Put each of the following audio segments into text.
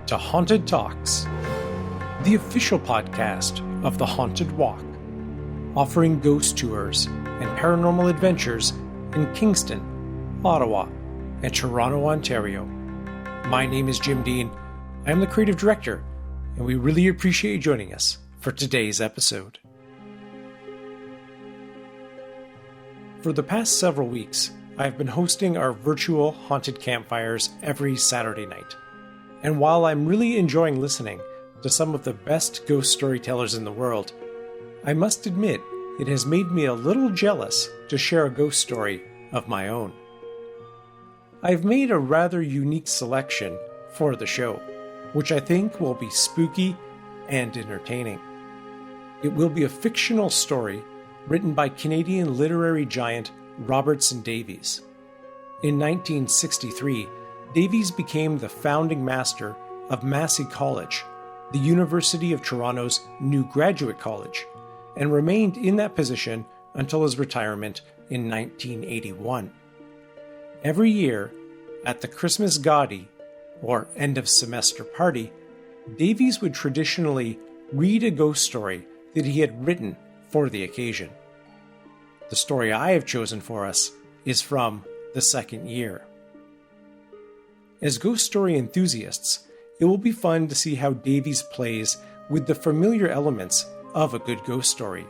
to Haunted Talks, the official podcast of the Haunted Walk, offering ghost tours and paranormal adventures in Kingston, Ottawa, and Toronto, Ontario. My name is Jim Dean. I am the creative director, and we really appreciate you joining us for today's episode. For the past several weeks, I have been hosting our virtual haunted campfires every Saturday night. And while I'm really enjoying listening to some of the best ghost storytellers in the world, I must admit it has made me a little jealous to share a ghost story of my own. I've made a rather unique selection for the show, which I think will be spooky and entertaining. It will be a fictional story written by Canadian literary giant Robertson Davies. In 1963, Davies became the founding master of Massey College, the University of Toronto's new graduate college, and remained in that position until his retirement in 1981. Every year, at the Christmas Gaudi, or end of semester party, Davies would traditionally read a ghost story that he had written for the occasion. The story I have chosen for us is from the second year. As ghost story enthusiasts, it will be fun to see how Davies plays with the familiar elements of a good ghost story: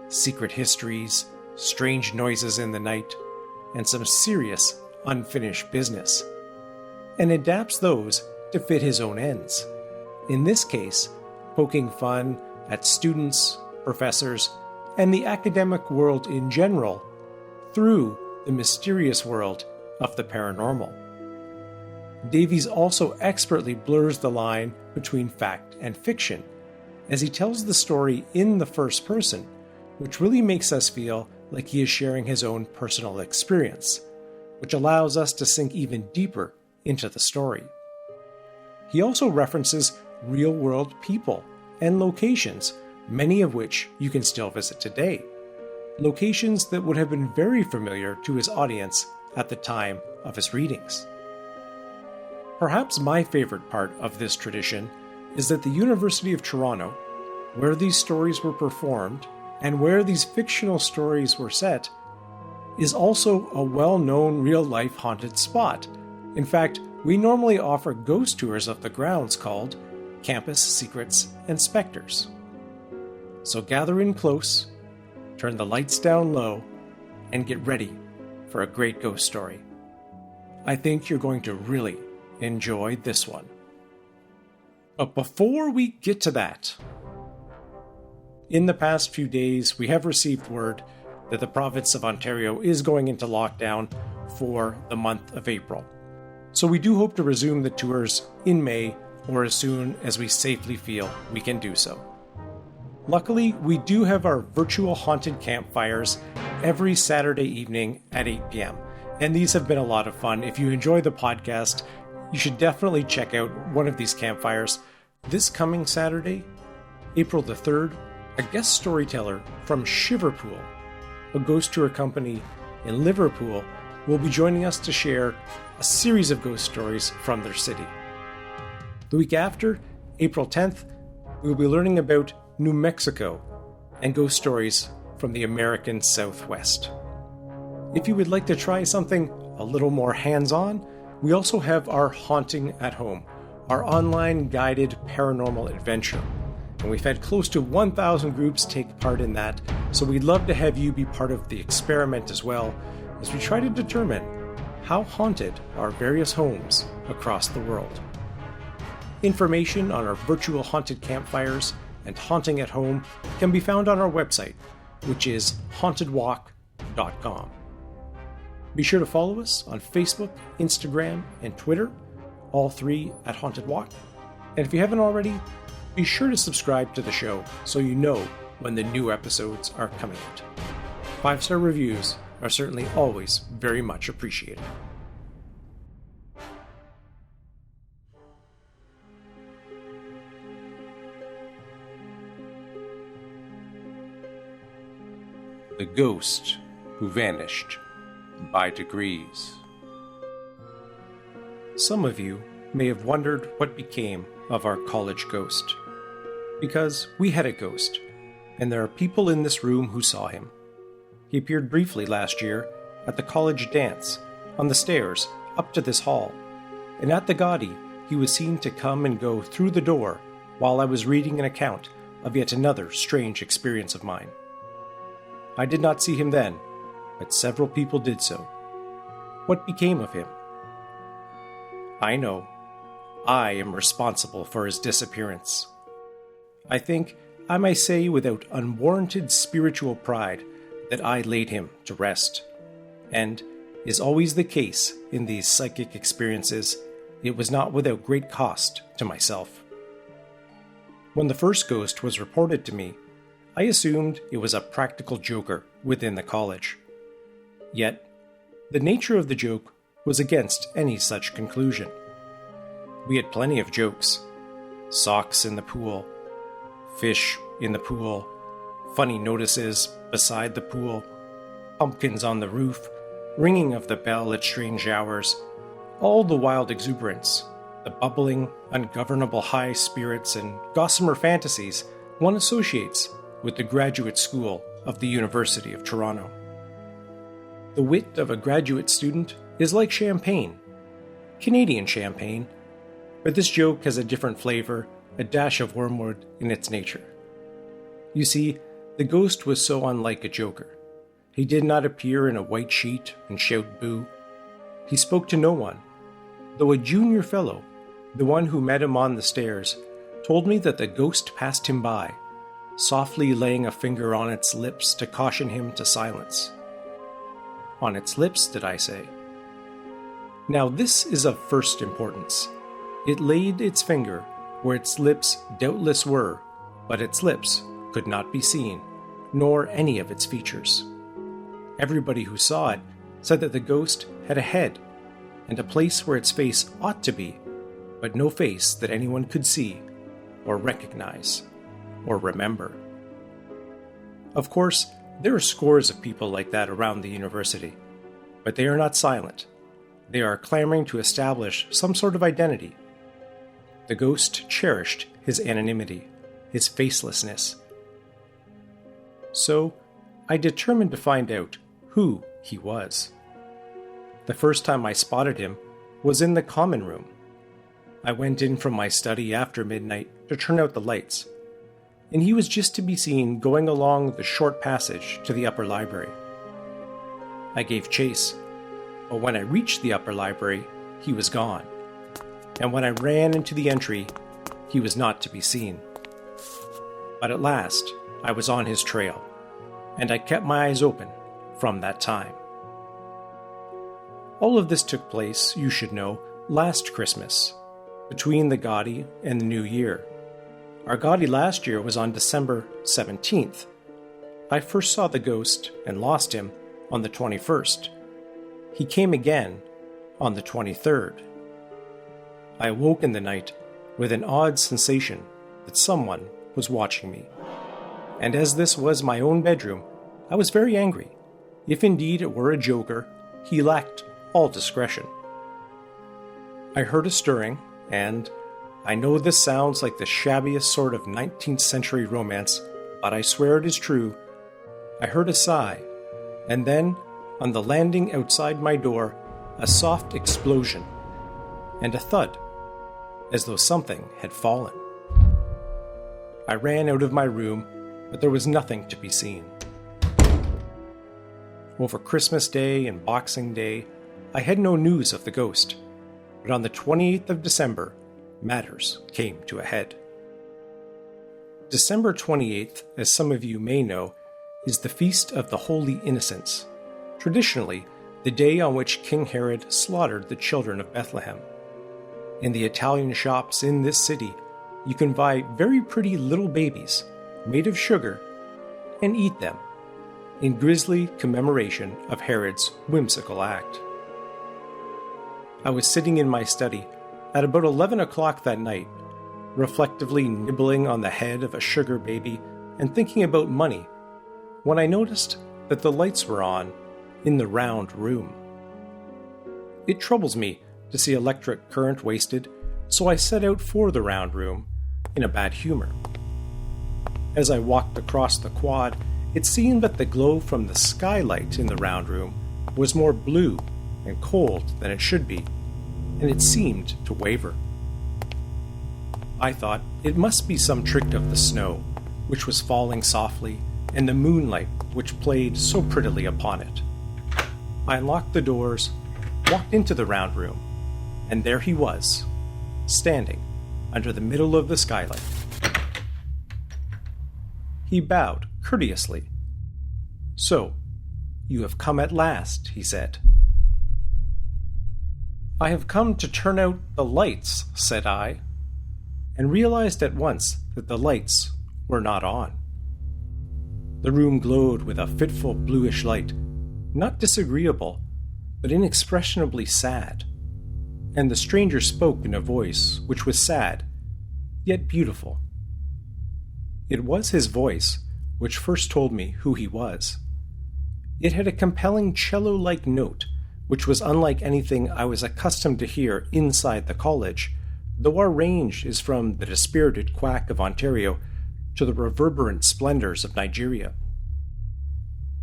secret histories, strange noises in the night, and some serious unfinished business, and adapts those to fit his own ends. In this case, poking fun at students, professors, and the academic world in general through the mysterious world of the paranormal. Davies also expertly blurs the line between fact and fiction, as he tells the story in the first person, which really makes us feel like he is sharing his own personal experience, which allows us to sink even deeper into the story. He also references real-world people and locations, many of which you can still visit today, locations that would have been very familiar to his audience at the time of his readings. Perhaps my favorite part of this tradition is that the University of Toronto, where these stories were performed and where these fictional stories were set, is also a well-known real-life haunted spot. In fact, we normally offer ghost tours of the grounds called Campus Secrets and Spectres. So gather in close, turn the lights down low, and get ready for a great ghost story. I think you're going to really enjoy this one. But before we get to that, in the past few days, we have received word that the province of Ontario is going into lockdown for the month of April. So we do hope to resume the tours in May or as soon as we safely feel we can do so. Luckily, we do have our virtual haunted campfires every Saturday evening at 8 p.m. And these have been a lot of fun. If you enjoy the podcast, you should definitely check out one of these campfires. This coming Saturday, April the 3rd, a guest storyteller from Shiverpool, a ghost tour company in Liverpool, will be joining us to share a series of ghost stories from their city. The week after, April 10th, we will be learning about New Mexico and ghost stories from the American Southwest. If you would like to try something a little more hands-on, we also have our Haunting at Home, our online guided paranormal adventure. And we've had close to 1,000 groups take part in that, so we'd love to have you be part of the experiment as well, as we try to determine how haunted are various homes across the world. Information on our virtual haunted campfires and Haunting at Home can be found on our website, which is hauntedwalk.com. Be sure to follow us on Facebook, Instagram, and Twitter, all three at Haunted Walk. And if you haven't already, be sure to subscribe to the show so you know when the new episodes are coming out. 5-star reviews are certainly always very much appreciated. The Ghost Who Vanished by Degrees. Some of you may have wondered what became of our college ghost. Because we had a ghost, and there are people in this room who saw him. He appeared briefly last year at the college dance, on the stairs up to this hall, and at the Gaudi he was seen to come and go through the door while I was reading an account of yet another strange experience of mine. I did not see him then, but several people did so. What became of him? I know. I am responsible for his disappearance. I think I may say without unwarranted spiritual pride that I laid him to rest. And, is always the case in these psychic experiences, it was not without great cost to myself. When the first ghost was reported to me, I assumed it was a practical joker within the college. Yet, the nature of the joke was against any such conclusion. We had plenty of jokes. Socks in the pool, fish in the pool, funny notices beside the pool, pumpkins on the roof, ringing of the bell at strange hours, all the wild exuberance, the bubbling, ungovernable high spirits and gossamer fantasies one associates with the graduate school of the University of Toronto. The wit of a graduate student is like champagne, Canadian champagne, but this joke has a different flavor, a dash of wormwood in its nature. You see, the ghost was so unlike a joker. He did not appear in a white sheet and shout boo. He spoke to no one, though a junior fellow, the one who met him on the stairs, told me that the ghost passed him by, softly laying a finger on its lips to caution him to silence. On its lips, did I say? Now this is of first importance. It laid its finger where its lips doubtless were, but its lips could not be seen, nor any of its features. Everybody who saw it said that the ghost had a head, and a place where its face ought to be, but no face that anyone could see, or recognize, or remember. Of course, there are scores of people like that around the university, but they are not silent. They are clamoring to establish some sort of identity. The ghost cherished his anonymity, his facelessness. So, I determined to find out who he was. The first time I spotted him was in the common room. I went in from my study after midnight to turn out the lights, and he was just to be seen going along the short passage to the upper library. I gave chase, but when I reached the upper library, he was gone, and when I ran into the entry, he was not to be seen. But at last, I was on his trail, and I kept my eyes open from that time. All of this took place, you should know, last Christmas, between the Gaudi and the New Year. Our Gaudi last year was on December 17th. I first saw the ghost and lost him on the 21st. He came again on the 23rd. I awoke in the night with an odd sensation that someone was watching me. And as this was my own bedroom, I was very angry. If indeed it were a joker, he lacked all discretion. I heard a stirring, and I know this sounds like the shabbiest sort of 19th century romance, but I swear it is true. I heard a sigh, and then, on the landing outside my door, a soft explosion, and a thud, as though something had fallen. I ran out of my room, but there was nothing to be seen. Over Christmas Day and Boxing Day, I had no news of the ghost, but on the 28th of December, matters came to a head. December 28th, as some of you may know, is the Feast of the Holy Innocents, traditionally the day on which King Herod slaughtered the children of Bethlehem. In the Italian shops in this city, you can buy very pretty little babies made of sugar and eat them in grisly commemoration of Herod's whimsical act. I was sitting in my study at about 11 o'clock that night, reflectively nibbling on the head of a sugar baby and thinking about money, when I noticed that the lights were on in the round room. It troubles me to see electric current wasted so I set out for the round room in a bad humor. As I walked across the quad, it seemed that the glow from the skylight in the round room was more blue and cold than it should be, and it seemed to waver. I thought it must be some trick of the snow, which was falling softly, and the moonlight which played so prettily upon it. I unlocked the doors, walked into the round room, and there he was, standing under the middle of the skylight. He bowed courteously. "So, you have come at last," he said. "I have come to turn out the lights," said I, and realized at once that the lights were not on. The room glowed with a fitful bluish light, not disagreeable, but inexpressibly sad, and the stranger spoke in a voice which was sad, yet beautiful. It was his voice which first told me who he was. It had a compelling cello-like note, which was unlike anything I was accustomed to hear inside the college, though our range is from the dispirited quack of Ontario to the reverberant splendors of Nigeria.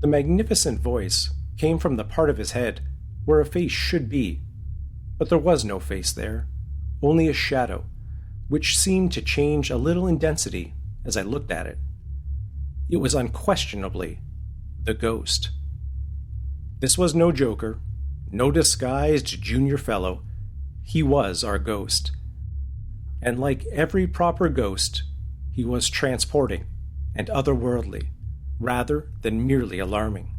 The magnificent voice came from the part of his head where a face should be, but there was no face there, only a shadow, which seemed to change a little in density as I looked at it. It was unquestionably the ghost. This was no joker, no disguised junior fellow. He was our ghost. And like every proper ghost, he was transporting and otherworldly, rather than merely alarming.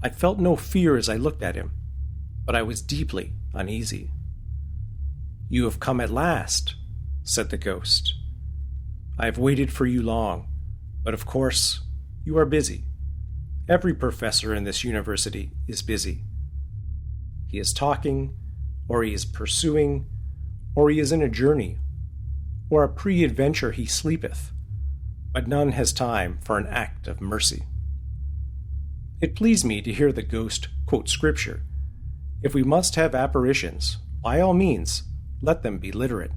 I felt no fear as I looked at him, but I was deeply uneasy. "You have come at last," said the ghost. "I have waited for you long, but of course you are busy. Every professor in this university is busy. He is talking, or he is pursuing, or he is in a journey, or a pre-adventure he sleepeth, but none has time for an act of mercy." It pleased me to hear the ghost quote scripture. If we must have apparitions, by all means, let them be literate.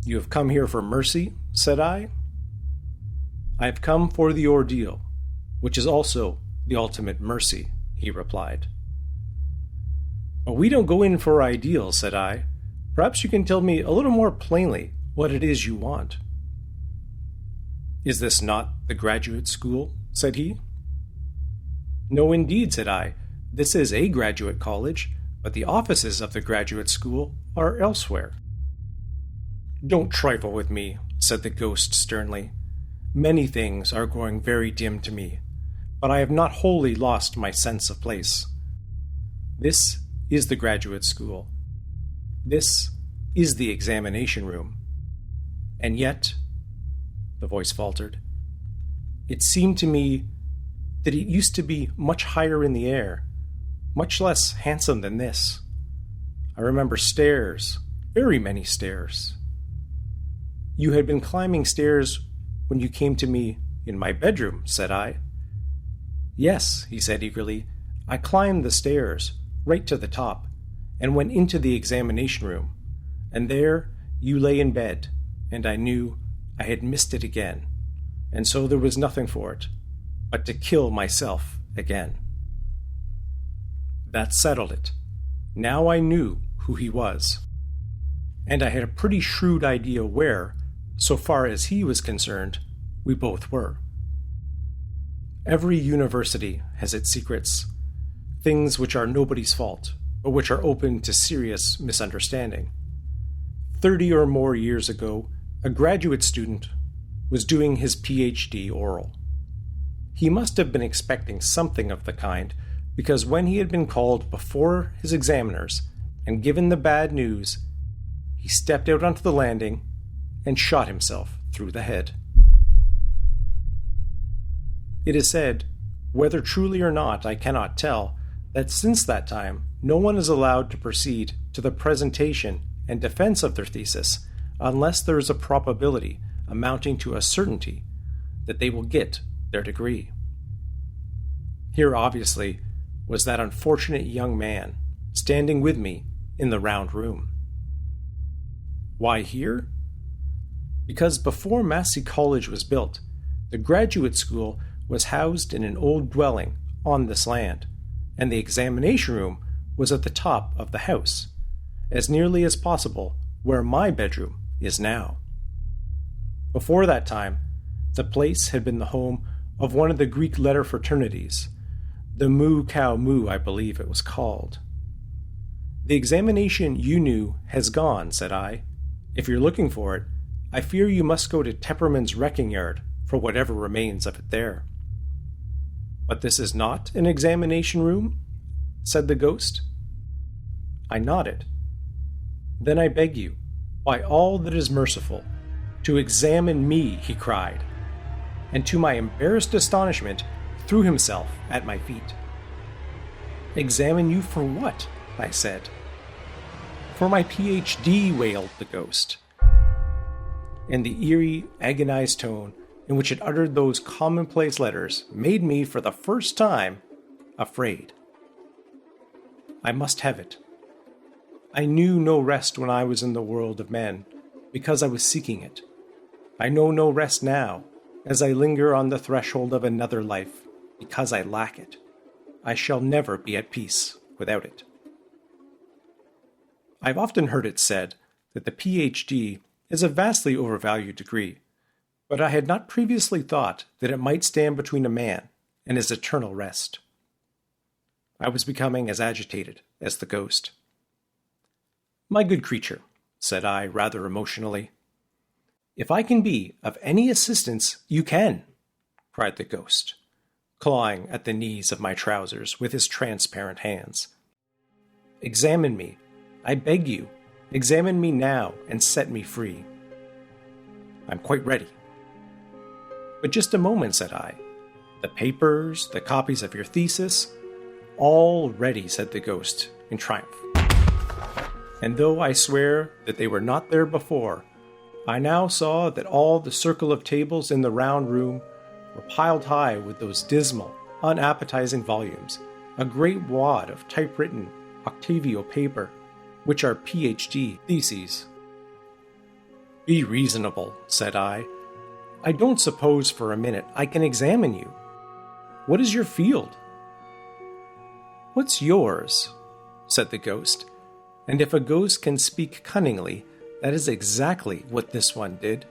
"You have come here for mercy," said I. "I have come for the ordeal, which is also the ultimate mercy," he replied. "But we don't go in for ideals," said I. "Perhaps you can tell me a little more plainly what it is you want." "Is this not the graduate school?" said he. "No, indeed," said I. "This is a graduate college, but the offices of the graduate school are elsewhere." "Don't trifle with me," said the ghost sternly. "Many things are growing very dim to me, but I have not wholly lost my sense of place. This is the graduate school. This is the examination room. And yet," the voice faltered, "it seemed to me that it used to be much higher in the air, much less handsome than this. I remember stairs, very many stairs." "You had been climbing stairs when you came to me in my bedroom," said I. "Yes," he said eagerly. "I climbed the stairs, right to the top, and went into the examination room, and there you lay in bed, and I knew I had missed it again, and so there was nothing for it but to kill myself again." That settled it. Now I knew who he was. And I had a pretty shrewd idea where, so far as he was concerned, we both were. Every university has its secrets, things which are nobody's fault, but which are open to serious misunderstanding. 30 or more years ago, a graduate student was doing his PhD oral. He must have been expecting something of the kind, because when he had been called before his examiners and given the bad news, he stepped out onto the landing and shot himself through the head. It is said, whether truly or not I cannot tell, that since that time no one is allowed to proceed to the presentation and defense of their thesis unless there is a probability amounting to a certainty that they will get their degree. Here, obviously, was that unfortunate young man standing with me in the round room. Why here? Because before Massey College was built, the graduate school was housed in an old dwelling on this land, and the examination room was at the top of the house, as nearly as possible where my bedroom is now. Before that time, the place had been the home of one of the Greek letter fraternities, the Mu Tau Mu, I believe it was called. The examination you knew has gone, said I. If you're looking for it, I fear you must go to Tepperman's wrecking yard for whatever remains of it there. But this is not an examination room? Said the ghost. I nodded. Then I beg you, by all that is merciful, to examine me, he cried, and to my embarrassed astonishment threw himself at my feet. Examine you for what? I said. For my PhD, wailed the ghost. And the eerie, agonized tone in which it uttered those commonplace letters made me, for the first time, afraid. I must have it. I knew no rest when I was in the world of men, because I was seeking it. I know no rest now, as I linger on the threshold of another life, because I lack it. I shall never be at peace without it. I've often heard it said that the PhD is a vastly overvalued degree, but I had not previously thought that it might stand between a man and his eternal rest. I was becoming as agitated as the ghost. My good creature, said I rather emotionally, if I can be of any assistance, you can, cried the ghost, clawing at the knees of my trousers with his transparent hands. Examine me, I beg you, examine me now and set me free. I'm quite ready. But just a moment, said I. The papers, the copies of your thesis, all ready, said the ghost in triumph. And though I swear that they were not there before, I now saw that all the circle of tables in the round room were piled high with those dismal, unappetizing volumes, a great wad of typewritten octavio paper, which are PhD theses. Be reasonable, said I. I don't suppose for a minute I can examine you. What is your field? What's yours? Said the ghost. And if a ghost can speak cunningly, that is exactly what this one did.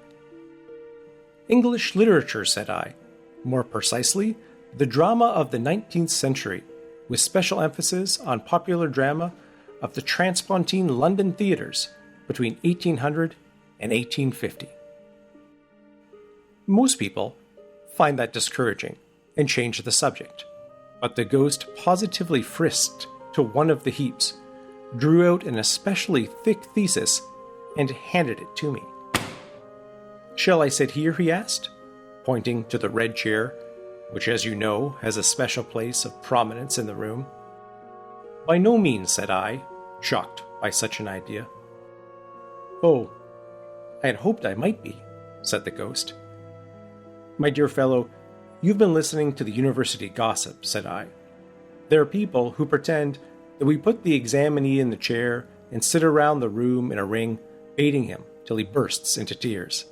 English literature, said I. More precisely, the drama of the 19th century, with special emphasis on popular drama of the transpontine London theatres between 1800 and 1850. Most people find that discouraging and change the subject, but the ghost positively frisked to one of the heaps, drew out an especially thick thesis, and handed it to me. Shall I sit here, he asked, pointing to the red chair, which, as you know, has a special place of prominence in the room. By no means, said I, shocked by such an idea. Oh, I had hoped I might be, said the ghost. My dear fellow, you've been listening to the university gossip, said I. There are people who pretend that we put the examinee in the chair and sit around the room in a ring, baiting him till he bursts into tears.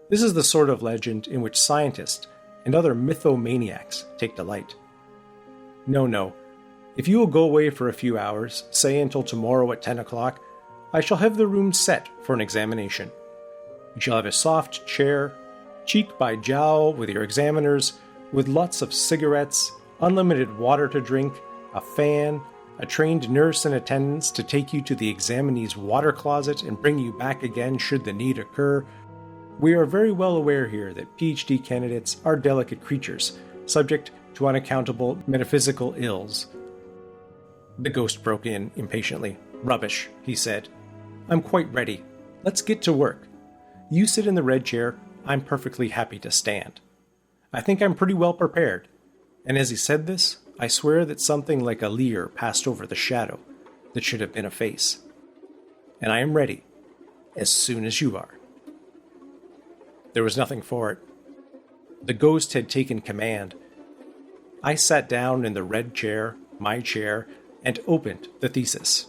This is the sort of legend in which scientists and other mythomaniacs take delight. No. If you will go away for a few hours, say until tomorrow at 10 o'clock, I shall have the room set for an examination. You shall have a soft chair, cheek by jowl with your examiners, with lots of cigarettes, unlimited water to drink, a fan, a trained nurse in attendance to take you to the examinee's water closet and bring you back again should the need occur. We are very well aware here that PhD candidates are delicate creatures, subject to unaccountable metaphysical ills. The ghost broke in impatiently. Rubbish, he said. I'm quite ready. Let's get to work. You sit in the red chair. I'm perfectly happy to stand. I think I'm pretty well prepared. And as he said this, I swear that something like a leer passed over the shadow that should have been a face. And I am ready, as soon as you are. There was nothing for it. The ghost had taken command. I sat down in the red chair, my chair, and opened the thesis.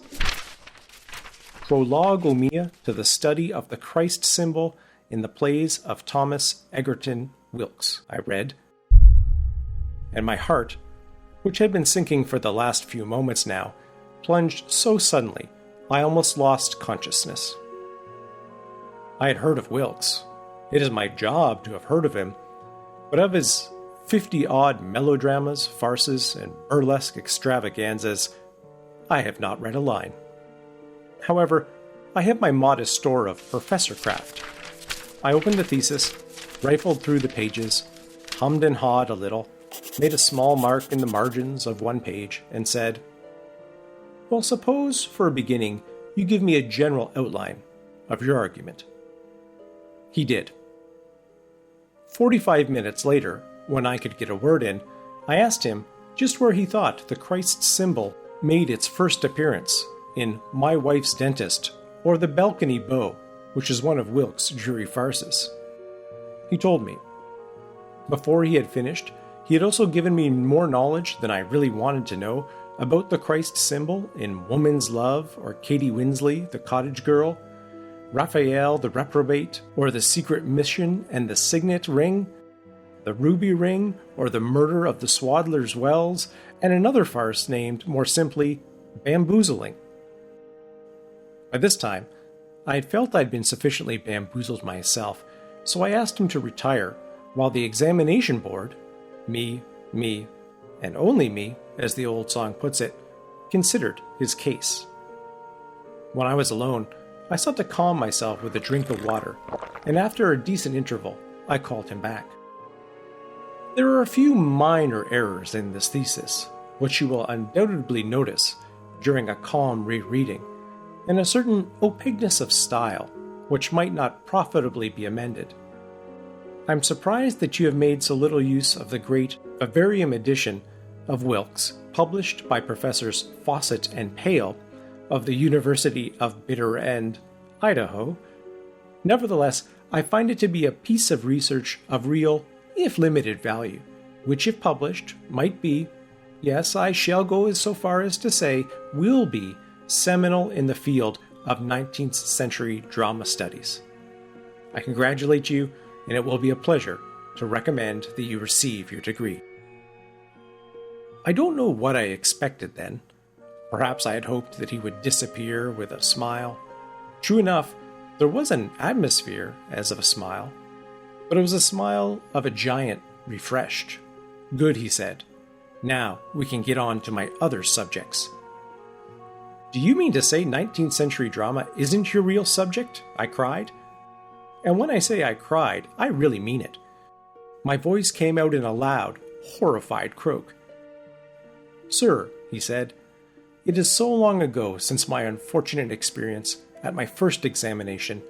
Prologomia to the Study of the Christ Symbol in the Plays of Thomas Egerton Wilkes, I read, and my heart, which had been sinking for the last few moments now, plunged so suddenly I almost lost consciousness. I had heard of Wilkes. It is my job to have heard of him, but of his 50-odd melodramas, farces, and burlesque extravaganzas, I have not read a line. However, I have my modest store of professor craft. I opened the thesis, rifled through the pages, hummed and hawed a little, made a small mark in the margins of one page, and said, "Well, suppose, for a beginning, you give me a general outline of your argument." He did. 45 minutes later, when I could get a word in, I asked him just where he thought the Christ symbol made its first appearance in My Wife's Dentist or The Balcony Beau, which is one of Wilkes' jury farces. He told me. Before he had finished, he had also given me more knowledge than I really wanted to know about the Christ symbol in Woman's Love or Katie Winsley, the Cottage Girl, Raphael the Reprobate, or The Secret Mission and the Signet Ring, The Ruby Ring, or The Murder of the Swaddler's Wells, and another farce named, more simply, Bamboozling. By this time, I had felt I'd been sufficiently bamboozled myself, so I asked him to retire, while the examination board, me, and only me, as the old song puts it, considered his case. When I was alone, I sought to calm myself with a drink of water, and after a decent interval, I called him back. There are a few minor errors in this thesis, which you will undoubtedly notice during a calm rereading, and a certain opaqueness of style, which might not profitably be amended. I'm surprised that you have made so little use of the great vivarium edition of Wilkes, published by Professors Fawcett and Pale of the University of Bitter End, Idaho. Nevertheless, I find it to be a piece of research of real, if limited value, which if published might be, yes, I shall go so far as to say, will be seminal in the field of 19th century drama studies. I congratulate you, and it will be a pleasure to recommend that you receive your degree. I don't know what I expected then. Perhaps I had hoped that he would disappear with a smile. True enough, there was an atmosphere as of a smile, but it was a smile of a giant refreshed. "Good," he said. "Now we can get on to my other subjects." "Do you mean to say 19th century drama isn't your real subject?" I cried. And when I say I cried, I really mean it. My voice came out in a loud, horrified croak. "Sir," he said, "it is so long ago since my unfortunate experience at my first examination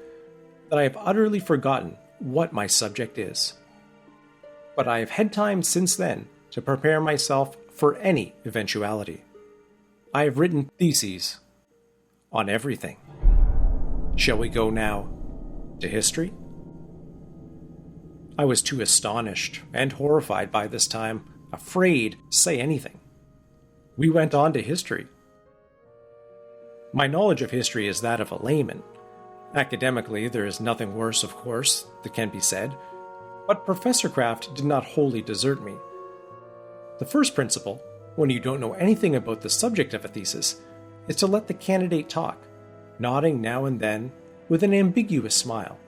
that I have utterly forgotten what my subject is. But I have had time since then to prepare myself for any eventuality. I have written theses on everything. Shall we go now to history?" I was too astonished and horrified by this time, afraid to say anything. We went on to history. My knowledge of history is that of a layman. Academically, there is nothing worse, of course, that can be said, but Professor Craft did not wholly desert me. The first principle, when you don't know anything about the subject of a thesis, is to let the candidate talk, nodding now and then with an ambiguous smile.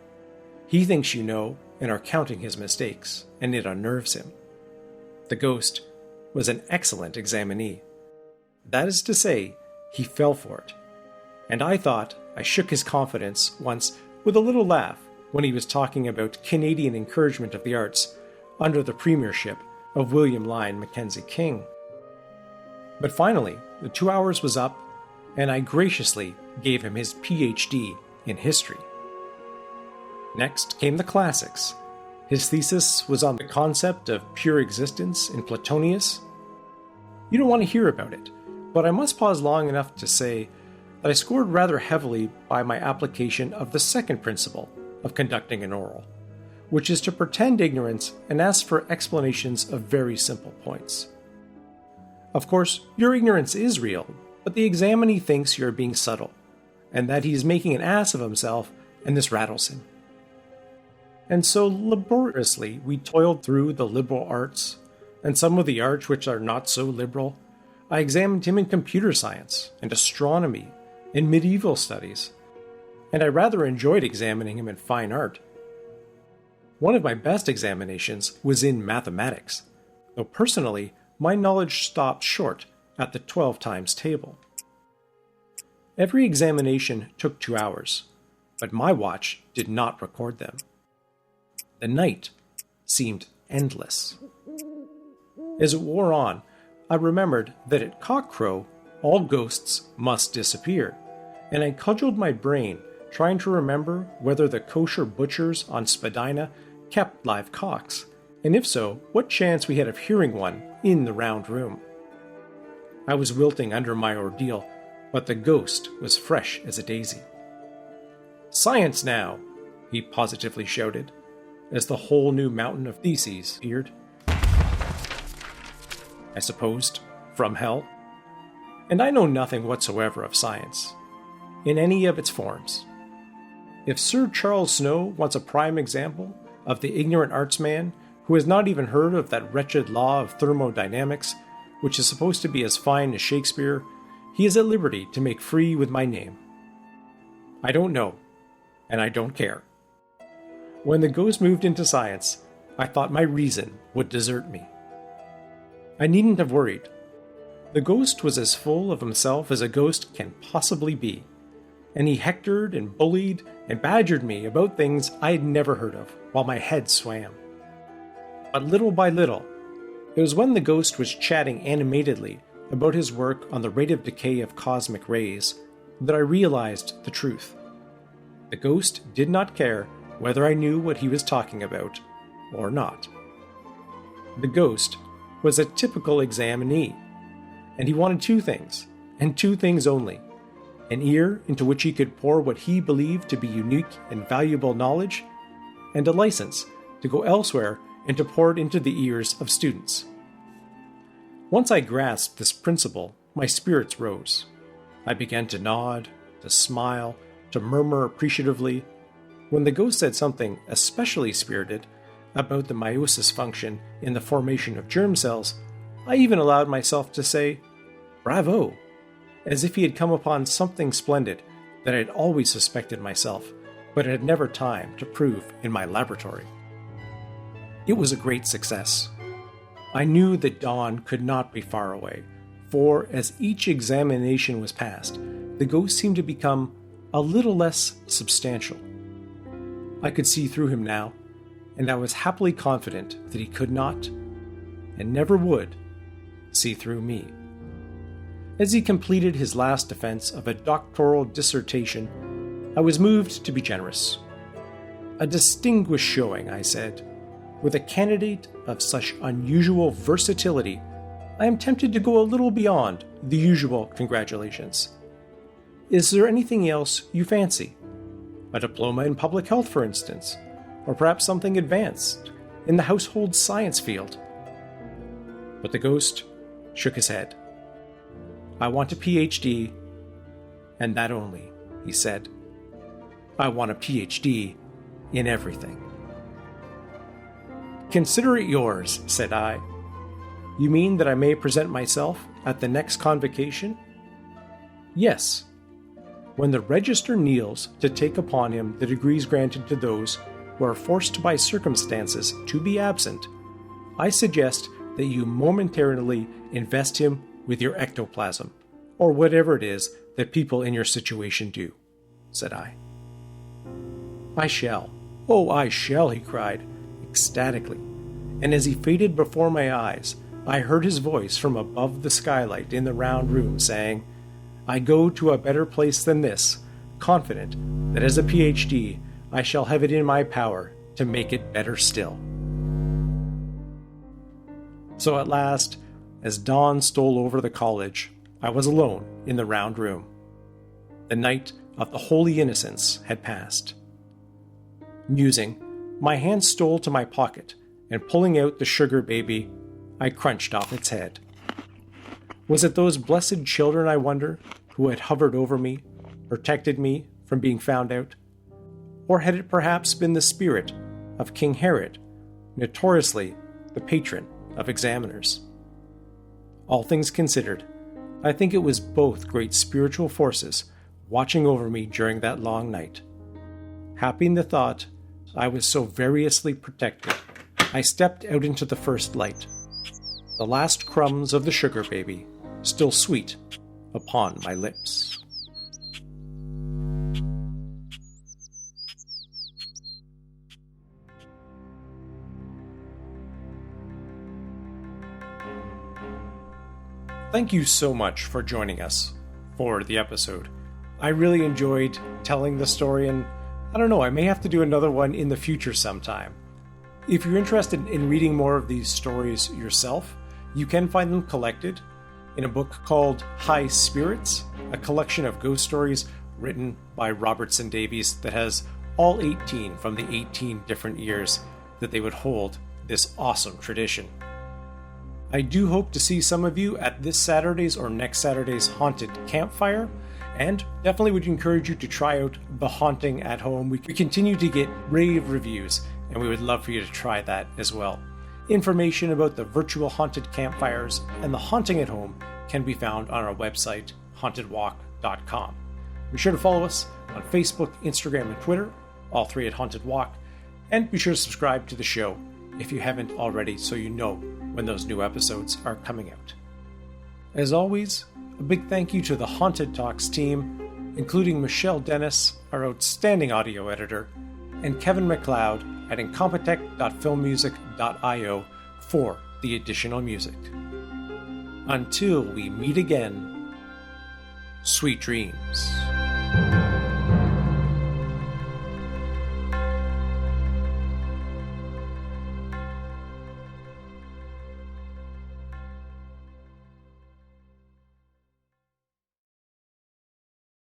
He thinks you know and are counting his mistakes, and it unnerves him. The ghost was an excellent examinee. That is to say, he fell for it. And I thought I shook his confidence once with a little laugh when he was talking about Canadian encouragement of the arts under the premiership of William Lyon Mackenzie King. But finally, the 2 hours was up, and I graciously gave him his PhD in history. Next came the classics. His thesis was on the concept of pure existence in Plotinus. You don't want to hear about it, but I must pause long enough to say that I scored rather heavily by my application of the second principle of conducting an oral, which is to pretend ignorance and ask for explanations of very simple points. Of course, your ignorance is real, but the examinee thinks you are being subtle. and that he is making an ass of himself, and this rattles him. And so laboriously we toiled through the liberal arts, and some of the arts which are not so liberal. I examined him in computer science, and astronomy, and medieval studies, and I rather enjoyed examining him in fine art. One of my best examinations was in mathematics, though personally, my knowledge stopped short at the 12 times table. Every examination took 2 hours, but my watch did not record them. The night seemed endless. As it wore on, I remembered that at cockcrow, all ghosts must disappear, and I cudgeled my brain trying to remember whether the kosher butchers on Spadina kept live cocks, and if so, what chance we had of hearing one in the round room. I was wilting under my ordeal, but the ghost was fresh as a daisy. "Science now!" he positively shouted, as the whole new mountain of theses appeared. I supposed, from hell. And I know nothing whatsoever of science, in any of its forms. If Sir Charles Snow wants a prime example of the ignorant artsman who has not even heard of that wretched law of thermodynamics, which is supposed to be as fine as Shakespeare, he is at liberty to make free with my name. I don't know, and I don't care. When the ghost moved into science, I thought my reason would desert me. I needn't have worried. The ghost was as full of himself as a ghost can possibly be, and he hectored and bullied and badgered me about things I had never heard of while my head swam. But little by little, it was when the ghost was chatting animatedly about his work on the rate of decay of cosmic rays that I realized the truth. The ghost did not care whether I knew what he was talking about or not. The ghost was a typical examinee, and he wanted 2 things, and 2 things only: an ear into which he could pour what he believed to be unique and valuable knowledge, and a license to go elsewhere and to pour it into the ears of students. Once I grasped this principle, my spirits rose. I began to nod, to smile, to murmur appreciatively. When the ghost said something especially spirited about the meiosis function in the formation of germ cells, I even allowed myself to say, "Bravo," as if he had come upon something splendid that I had always suspected myself, but had never time to prove in my laboratory. It was a great success. I knew that dawn could not be far away, for as each examination was passed, the ghost seemed to become a little less substantial. I could see through him now, and I was happily confident that he could not, and never would, see through me. As he completed his last defense of a doctoral dissertation, I was moved to be generous. "A distinguished showing," I said. "With a candidate of such unusual versatility, I am tempted to go a little beyond the usual congratulations. Is there anything else you fancy? A diploma in public health, for instance, or perhaps something advanced in the household science field?" But the ghost shook his head. "I want a PhD, and that only," he said. "I want a PhD in everything." "Consider it yours," said I. "You mean that I may present myself at the next convocation?" "Yes. When the register kneels to take upon him the degrees granted to those who are forced by circumstances to be absent, I suggest that you momentarily invest him with your ectoplasm, or whatever it is that people in your situation do," said I. "I shall. Oh, I shall," he cried, ecstatically, and as he faded before my eyes, I heard his voice from above the skylight in the round room saying, "I go to a better place than this, confident that as a PhD I shall have it in my power to make it better still." So at last, as dawn stole over the college, I was alone in the round room. The night of the Holy Innocents had passed. Musing, my hand stole to my pocket, and pulling out the sugar baby, I crunched off its head. Was it those blessed children, I wonder, who had hovered over me, protected me from being found out? Or had it perhaps been the spirit of King Herod, notoriously the patron of examiners? All things considered, I think it was both great spiritual forces watching over me during that long night. Happy in the thought I was so variously protected, I stepped out into the first light, the last crumbs of the sugar baby still sweet upon my lips. Thank you so much for joining us for the episode. I really enjoyed telling the story, and I don't know, I may have to do another one in the future sometime. If you're interested in reading more of these stories yourself, you can find them collected in a book called High Spirits, a collection of ghost stories written by Robertson Davies that has all 18 from the 18 different years that they would hold this awesome tradition. I do hope to see some of you at this Saturday's or next Saturday's Haunted Campfire, and definitely would encourage you to try out The Haunting at Home. We continue to get rave reviews, and we would love for you to try that as well. Information about the virtual haunted campfires and The Haunting at Home can be found on our website, hauntedwalk.com. Be sure to follow us on Facebook, Instagram, and Twitter, all three at Haunted Walk, and be sure to subscribe to the show if you haven't already so you know when those new episodes are coming out. As always, a big thank you to the Haunted Talks team, including Michelle Dennis, our outstanding audio editor, and Kevin MacLeod at incompetech.filmmusic.io for the additional music. Until we meet again, sweet dreams.